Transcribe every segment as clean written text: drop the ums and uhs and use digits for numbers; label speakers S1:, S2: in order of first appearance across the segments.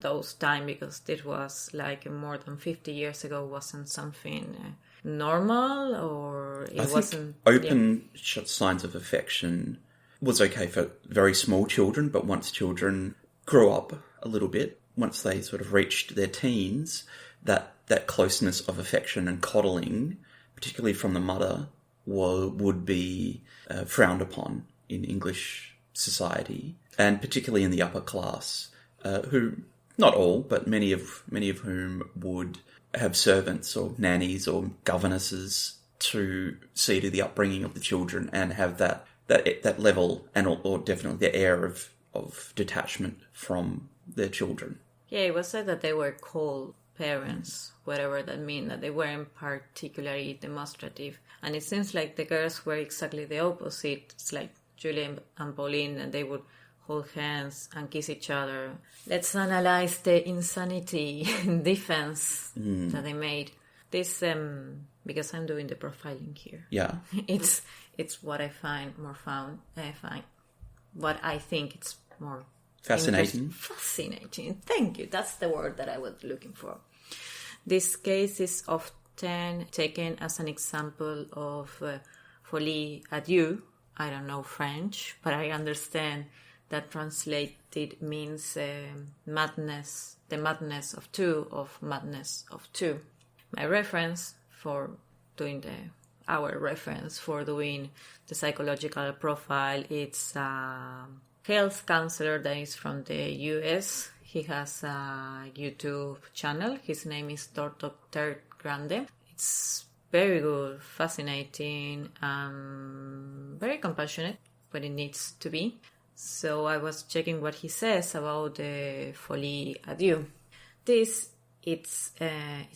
S1: those time, because this was like more than 50 years ago, wasn't something normal, or it wasn't...
S2: Open signs of affection was okay for very small children, but once children grew up a little bit, once they sort of reached their teens, that closeness of affection and coddling, particularly from the mother, would be frowned upon in English society, and particularly in the upper class, who, not all, but many of whom would have servants or nannies or governesses to see to the upbringing of the children and have that level or definitely the air of detachment from their children.
S1: Yeah, it was said that they were called parents, whatever that means, that they weren't particularly demonstrative. And it seems like the girls were exactly the opposite. It's like Julie and Pauline, and they would hold hands and kiss each other. Let's analyze the insanity defense that they made. This, because I'm doing the profiling here.
S2: Yeah.
S1: It's what I find more fun. What I think it's more
S2: fascinating.
S1: Fascinating. Thank you. That's the word that I was looking for. This case is often taken as an example of folie à deux. I don't know French, but I understand that translated means madness, the madness of two. My reference for doing our reference for doing the psychological profile, it's a health counselor that is from the US. He has a YouTube channel. His name is Dr. Grande. It's very good, fascinating, very compassionate when it needs to be. So I was checking what he says about the folie à deux. This, it's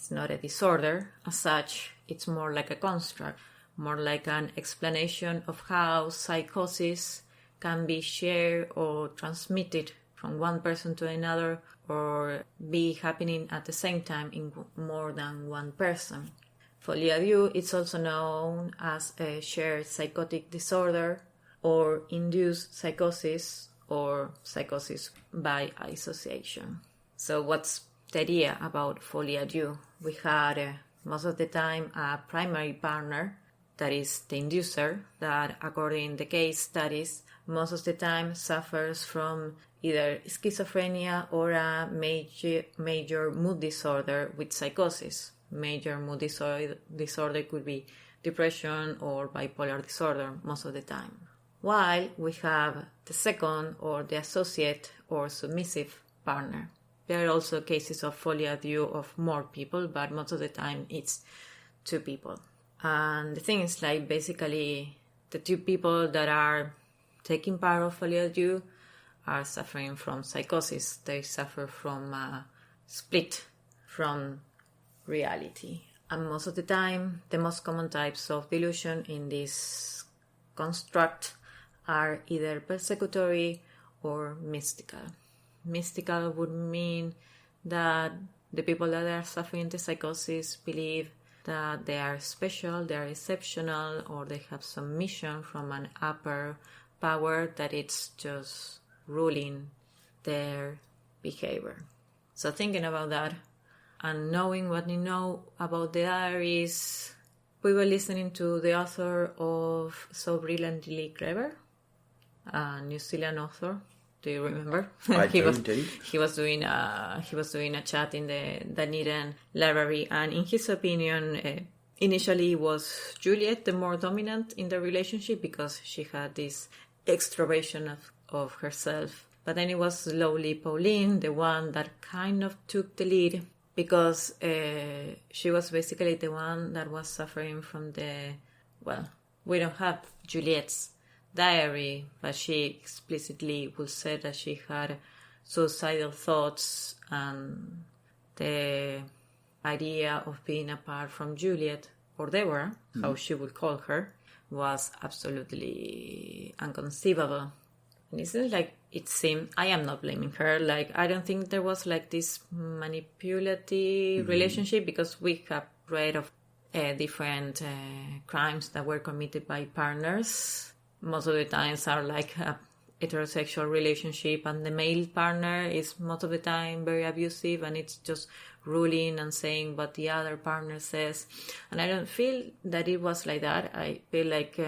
S1: not a disorder as such. It's more like a construct, more like an explanation of how psychosis can be shared or transmitted from one person to another, or be happening at the same time in more than one person. Folie à deux is also known as a shared psychotic disorder, or induced psychosis, or psychosis by association. So what's the idea about folie à deux? We had most of the time a primary partner, that is the inducer, that according to case studies, most of the time suffers from either schizophrenia or a major mood disorder with psychosis. Major mood disorder could be depression or bipolar disorder most of the time. While we have the second, or the associate or submissive partner. There are also cases of folie à deux of more people, but most of the time it's two people. And the thing is, like, basically the two people that are taking part of folie à deux are suffering from psychosis. They suffer from a split from reality. And most of the time, the most common types of delusion in this construct are either persecutory or mystical. Mystical would mean that the people that are suffering the psychosis believe that they are special, they are exceptional, or they have some mission from an upper power that it's just ruling their behavior. So thinking about that and knowing what we know about the diaries, we were listening to the author of So Brilliantly Clever, a New Zealand author. Do you remember?
S2: I do indeed.
S1: He was doing a chat in the Dunedin library, and in his opinion, initially it was Juliet the more dominant in the relationship because she had this extroversion of herself. But then it was slowly Pauline, the one that kind of took the lead, because she was basically the one that was suffering from we don't have Juliet's diary, but she explicitly would say that she had suicidal thoughts, and the idea of being apart from Juliet, or Deborah, how she would call her, was absolutely inconceivable. And it seemed, I am not blaming her, I don't think there was this manipulative relationship, because we have read of different crimes that were committed by partners. Most of the times are heterosexual relationship and the male partner is most of the time very abusive and it's just ruling and saying what the other partner says. And I don't feel that it was like that. I feel like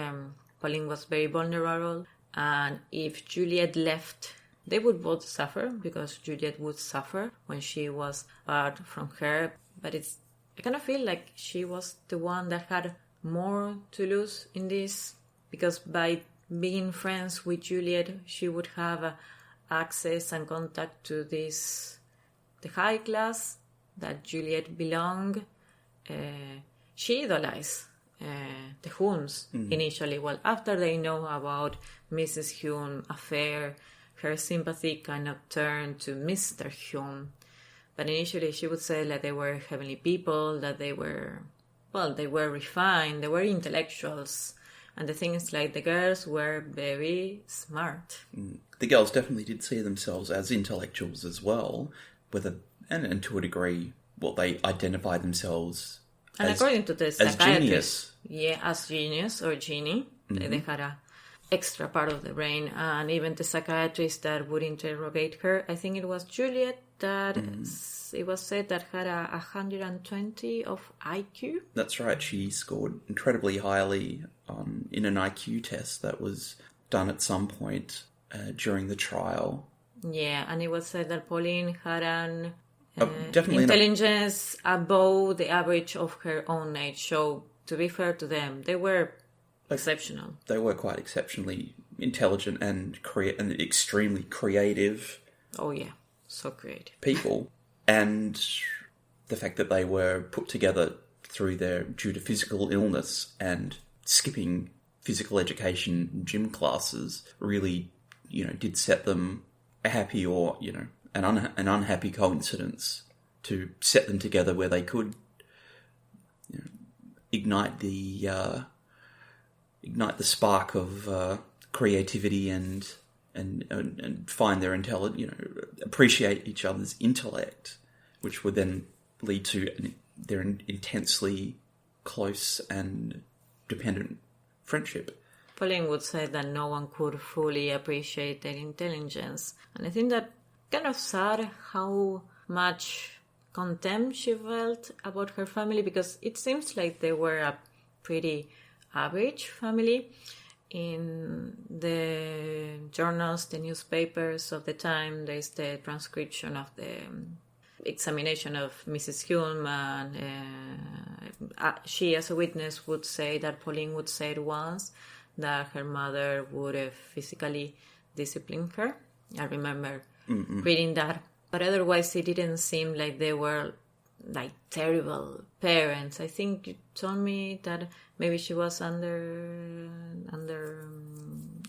S1: Pauline was very vulnerable, and if Juliet left, they would both suffer, because Juliet would suffer when she was apart from her. But I kind of feel like she was the one that had more to lose in this, because by being friends with Juliet, she would have access and contact to the high class that Juliet belonged. She idolized the Humes initially. Well, after they know about Mrs. Hume affair, her sympathy kind of turned to Mr. Hume. But initially she would say that they were heavenly people, that they were refined, they were intellectuals. And the thing is, like, the girls were very smart.
S2: The girls definitely did see themselves as intellectuals as well, and to a degree, they identified themselves
S1: according to the
S2: as genius.
S1: Yeah, as genius or genie. They had a extra part of the brain. And even the psychiatrist that would interrogate her, I think it was Juliet, that it was said that had 120 of IQ.
S2: That's right. She scored incredibly highly in an IQ test that was done at some point during the trial.
S1: Yeah, and it was said that Pauline had an
S2: definitely
S1: intelligence above the average of her own age. So, to be fair to them, they were exceptional. They
S2: were quite exceptionally intelligent and extremely creative.
S1: Oh, yeah. So creative.
S2: People. And the fact that they were put together due to physical illness and skipping physical education gym classes really, did set them a happy or, an unhappy coincidence to set them together where they could ignite the spark of creativity and find their appreciate each other's intellect, which would then lead to their intensely close and dependent friendship.
S1: Pauline would say that no one could fully appreciate their intelligence. And I think that kind of sad how much contempt she felt about her family, because it seems like they were a pretty average family. In the journals, the newspapers of the time, there's the transcription of the examination of Mrs. Hume, and she, as a witness, would say that Pauline would say once that her mother would physically discipline her. I remember reading that. But otherwise, it didn't seem like they were like terrible parents. I think you told me that maybe she was under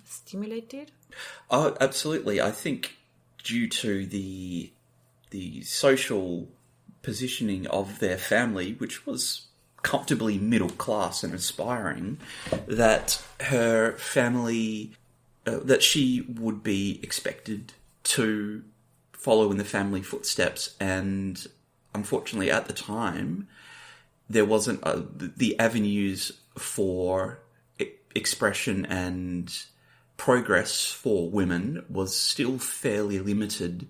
S1: stimulated.
S2: Oh, absolutely. I think due to the social positioning of their family, which was comfortably middle class and aspiring, that her family, that she would be expected to follow in the family footsteps. And unfortunately, at the time, there wasn't the avenues for expression and progress for women was still fairly limited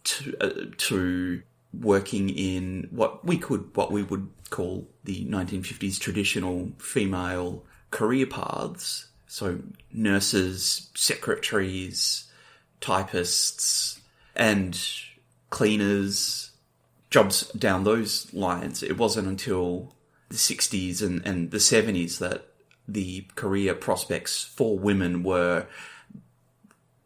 S2: to working in what we would call the 1950s traditional female career paths. So nurses, secretaries, typists, and cleaners, jobs down those lines. It wasn't until the 60s and the 70s that the career prospects for women were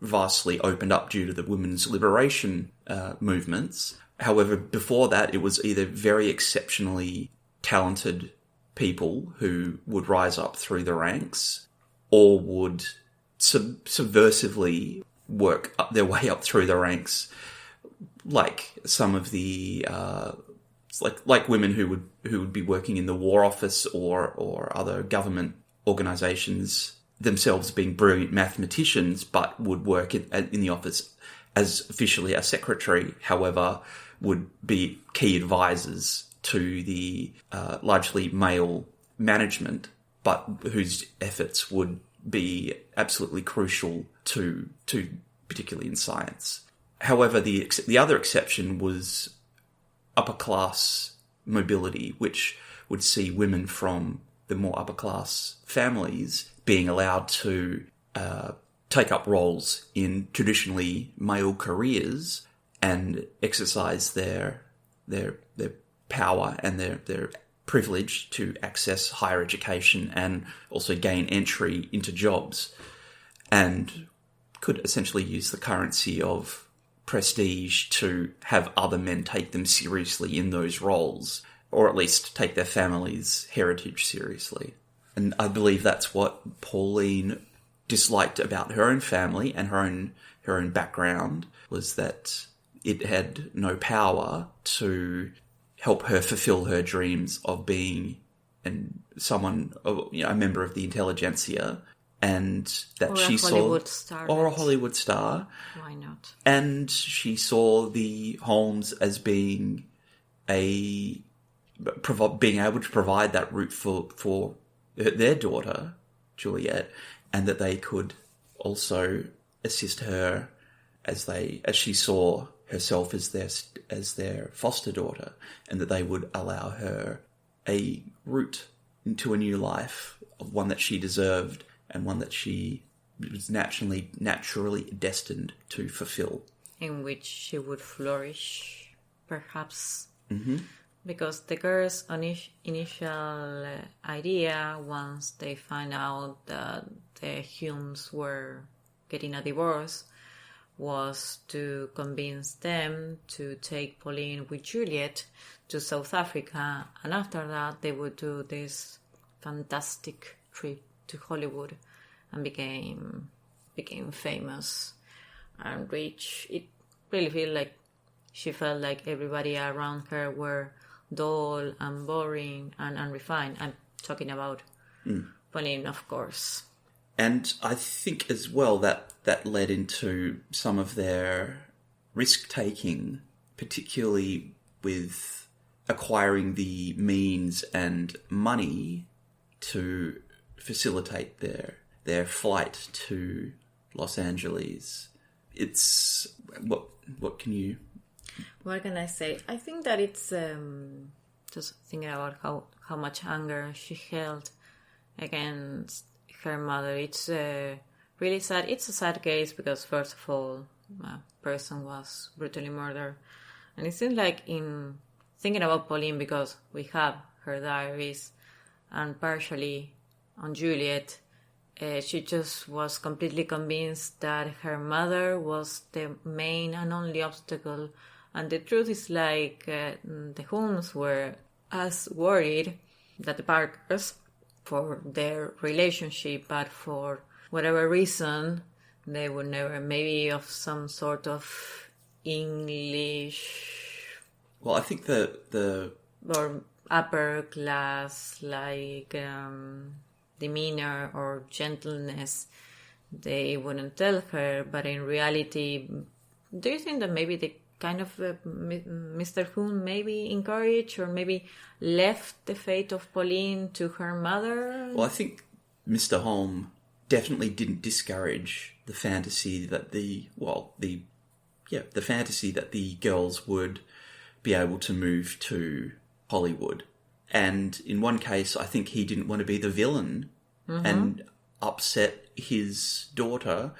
S2: vastly opened up due to the women's liberation movements. However, before that, it was either very exceptionally talented people who would rise up through the ranks or would subversively work up their way up through the ranks, like some of the like women who would be working in the War Office or other government organisations, themselves being brilliant mathematicians, but would work in the office as officially a secretary, however, would be key advisors to the largely male management, but whose efforts would be absolutely crucial to particularly in science. However, the other exception was upper class mobility, which would see women from the more upper class families being allowed to take up roles in traditionally male careers and exercise their power and their privilege to access higher education and also gain entry into jobs, and could essentially use the currency of prestige to have other men take them seriously in those roles, or at least take their family's heritage seriously. And I believe that's what Pauline disliked about her own family and her own background, was that it had no power to help her fulfill her dreams of being a member of the intelligentsia, and that she saw a Hollywood star.
S1: Why not?
S2: And she saw the Holmes as being being able to provide that route for their daughter Juliet, and that they could also assist her as she saw herself as their foster daughter, and that they would allow her a route into a new life, one that she deserved and one that she was naturally destined to fulfill,
S1: in which she would flourish, perhaps.
S2: Mm-hmm.
S1: Because the girl's initial idea, once they find out that the Humes were getting a divorce, was to convince them to take Pauline with Juliet to South Africa, and after that they would do this fantastic trip to Hollywood and became famous and rich. It really she felt like everybody around her were dull and boring and unrefined. I'm talking about Pauline, of course.
S2: And I think as well that led into some of their risk-taking, particularly with acquiring the means and money to facilitate their flight to Los Angeles. It's... What can I say? I think that it's
S1: just thinking about how much anger she held against her mother. It's really sad. It's a sad case because, first of all, a person was brutally murdered. And it seems like in thinking about Pauline, because we have her diaries and partially on Juliet, she just was completely convinced that her mother was the main and only obstacle. And the truth is the Holmes were as worried that the Parkers for their relationship, but for whatever reason, they would never, maybe of some sort of English...
S2: Well, I think the
S1: or upper class, demeanor or gentleness, they wouldn't tell her, but in reality, do you think that maybe the kind of Mr. Hume maybe encouraged or maybe left the fate of Pauline to her mother?
S2: Well, I think Mr. Holme definitely didn't discourage the fantasy that the fantasy that the girls would be able to move to Hollywood. And in one case, I think he didn't want to be the villain and upset his daughter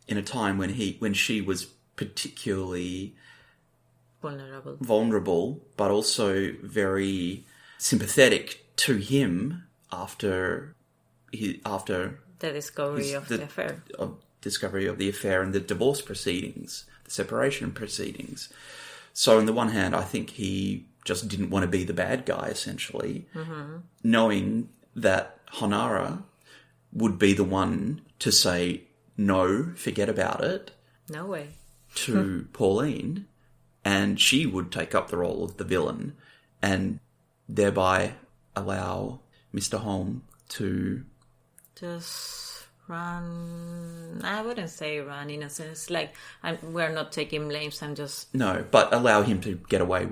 S2: in a time when she was particularly vulnerable, but also very sympathetic to him after
S1: the discovery of the affair.
S2: Discovery of the affair and the divorce proceedings, the separation proceedings. So on the one hand, I think he just didn't want to be the bad guy, essentially, knowing that Honara would be the one to say, no, forget about it.
S1: No way.
S2: To Pauline, and she would take up the role of the villain and thereby allow Mr. Holme to...
S1: just run... I wouldn't say run in a sense. We're not taking blames, I'm just...
S2: No, but allow him to get away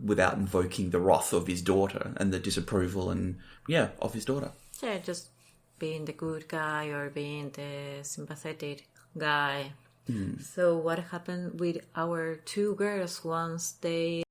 S2: without invoking the wrath of his daughter and the disapproval of his daughter.
S1: Yeah, just being the good guy or being the sympathetic guy. So what happened with our two girls once they